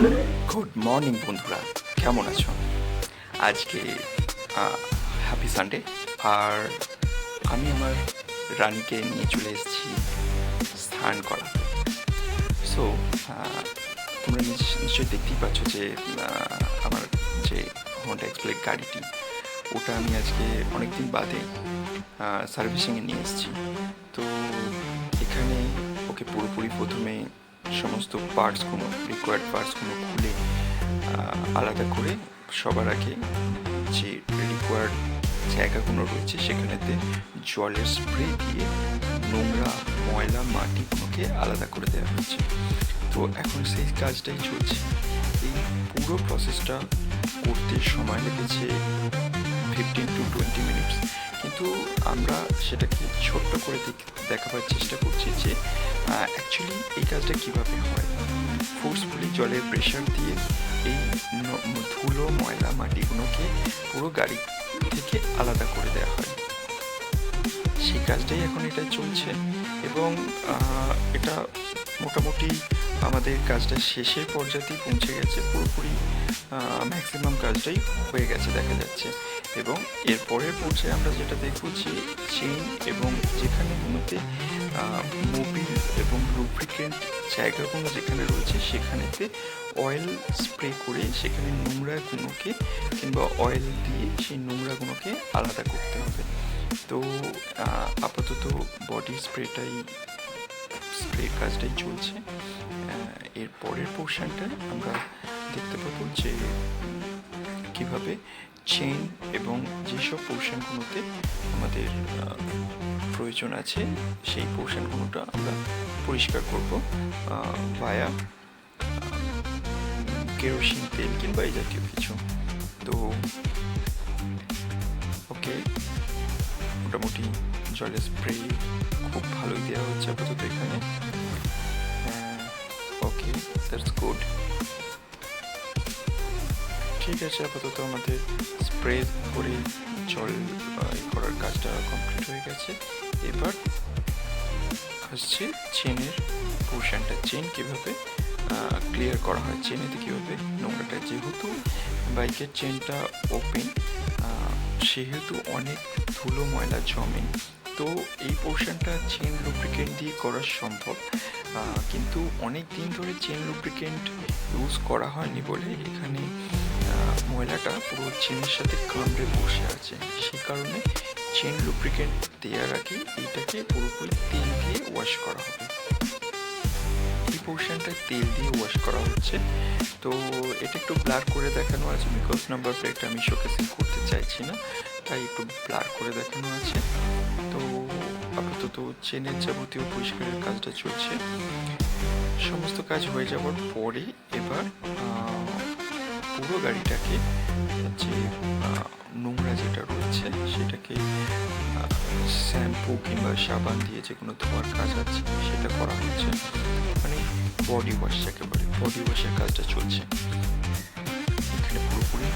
Good morning বন্ধুরা, কেমন আছো? আজকে হ্যাপি সানডে। আর আমি আমার রানীকে নিয়ে চলে এসেছি স্নান করা। সো তোমরা নিশ্চয়ই দেখতেই পাচ্ছ যে আমার যে হন্ডা এক্সপ্লেড গাড়িটি, ওটা আমি আজকে অনেকদিন বাদে সার্ভিসিংয়ে নিয়ে এসেছি। তো এখানে ওকে পুরোপুরি প্রথমে সমস্ত পার্টসগুলো, রিকোয়ার্ড পার্টসগুলো খুলে আলাদা করে সবার আগে যে রিকোয়ার্ড জায়গাগুলো রয়েছে সেখানেতে জলের স্প্রে দিয়ে নোংরা ময়লা মাটিগুলোকে আলাদা করে দেওয়া হয়েছে। তো এখন সেই কাজটাই চলছে। এই পুরো প্রসেসটা করতে সময় লেগেছে 15 to 20 মিনিটস, কিন্তু আমরা সেটাকে ছোট্ট করে দেখাবার চেষ্টা করছি যে অ্যাকচুয়ালি এই কাজটা কীভাবে হয়। ফোর্সফুলি জলের প্রেশার দিয়ে এই ধুলো ময়লা মাটিগুলোকে পুরো গাড়ি থেকে আলাদা করে দেওয়া হয়। সেই কাজটাই এখন এটা চলছে এবং এটা মোটামুটি আমাদের কাজটা শেষের পর্যায়েই পৌঁছে গেছে। পুরোপুরি ম্যাক্সিমাম কাজটাই হয়ে গেছে দেখা যাচ্ছে। এবং এর পরের পর্যায়ে আমরা যেটা দেখব যে চেইন এবং যেখানেগুলোতে মোবিল এবং লুব্রিকেন্ট জায়গাগুলো যেখানে রয়েছে সেখানেতে অয়েল স্প্রে করে সেখানে নোংরাগুলোকে কিংবা অয়েল দিয়ে সেই নোংরাগুলোকে আলাদা করতে হবে। তো আপাতত বডি স্প্রে কাজটাই চলছে। এর পরের পোর্শনটা আমরা দেখতে পাবো যে কীভাবে চেইন এবং যেসব পোর্শনগুলোতে আমাদের প্রয়োজন আছে সেই পোর্শনগুলোটা আমরা পরিষ্কার করব ভায়া কেরোসিন তেল কিংবা এই জাতীয় কিছু। তো ওকে, মোটামুটি জলের স্প্রে খুব ভালোই দেওয়া হচ্ছে আপাতত এখানে। ওকে, দ্যাটস গুড। ঠিক আছে, আপাতত আমাদের স্প্রে করে জল করার কাজটা কমপ্লিট হয়ে গেছে। এবার আসছে চেনের পোর্শনটা। চেন কীভাবে ক্লিয়ার করা হয়, চেনেতে কীভাবে নোংরাটা, যেহেতু বাইকের চেনটা ওপেন সেহেতু অনেক ধুলো ময়লা জমে। তো এই পোর্শনটা চেন লুব্রিকেন্ট দিয়ে করা সম্ভব, কিন্তু অনেক দিন ধরে চেন লুব্রিকেন্ট ইউজ করা হয়নি বলে এখানে ময়লাটা পুরো চেনের সাথে কামড়ে বসে আছে। সেই কারণে চেন লুব্রিকেন্ট দেওয়ার আগে এইটাকে পুরোপুরি তেল দিয়ে ওয়াশ করা হবে। এই পোর্শনটা তেল দিয়ে ওয়াশ করা হচ্ছে। তো এটা একটু ব্লার করে দেখানো আছে, বিকজ নাম্বার প্লেটটা আমি শোকেসিং করতে চাইছি না, তাই একটু ব্লার করে দেখানো আছে। তো আপাতত চেনের যাবতীয় পরিষ্কারের কাজটা চলছে। সমস্ত কাজ হয়ে যাওয়ার পরে এবার পুরো গাড়িটাকে যে নোংরা যেটা রয়েছে সেটাকে শ্যাম্পু কিংবা সাবান দিয়ে যে কোনো ধোয়ার কাজ আছে সেটা করা হচ্ছে, মানে বডি ওয়াশ যাকে বলে, বডি ওয়াশের কাজটা চলছে এখানে। পুরোপুরি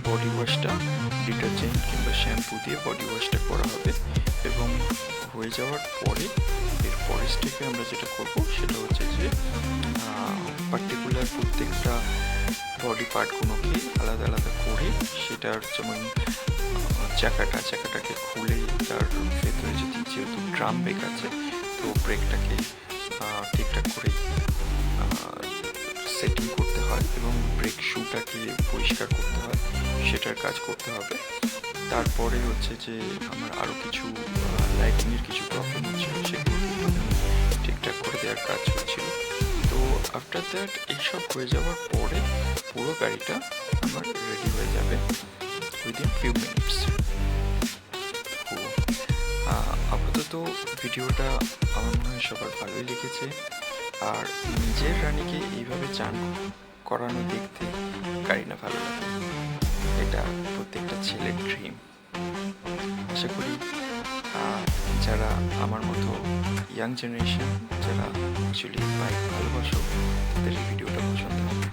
বডি ওয়াশটা ডিটারজেন্ট কিংবা শ্যাম্পু দিয়ে বডি ওয়াশটা করা হবে এবং হয়ে যাওয়ার পরে এর পরের স্টেপে আমরা যেটা করব সেটা হচ্ছে যে পার্টিকুলার প্রত্যেকটা বডি পার্টগুলোকে আলাদা আলাদা করে সেটার যেমন চাকাটাকে খুলে তার ভেতরে যেহেতু ড্রাম ব্রেক আছে, তো ব্রেকটাকে ঠিকঠাক করে সেটিং করতে হয় এবং ব্রেক শুটাকে পরিষ্কার করতে হয়, সেটার কাজ করতে হবে। তারপরে হচ্ছে যে আমার আরও কিছু লাইটিংয়ের কিছু প্রবলেম হচ্ছিল, সেগুলো ঠিকঠাক করে দেওয়ার কাজ হচ্ছিল। তো আফটার দ্যাট এইসব হয়ে যাওয়ার পরে পুরো গাড়িটা আমার রেডি হয়ে যাবে উইদিন ফিউ মিনিটস। তো আপাতত ভিডিওটা আমার মনে হয় সবার ভালোই লেগেছে। আর নিজের রানীকে এইভাবে চান করানো দেখতে কারি না ভালো লাগে, এটা প্রত্যেকটা ছেলের ড্রিম। আশা করি যারা আমার মতো ইয়াং জেনারেশন, যারা অ্যাকচুয়ালি বাইক ভালোবাসো, তাদের এই ভিডিওটা পছন্দ হবে।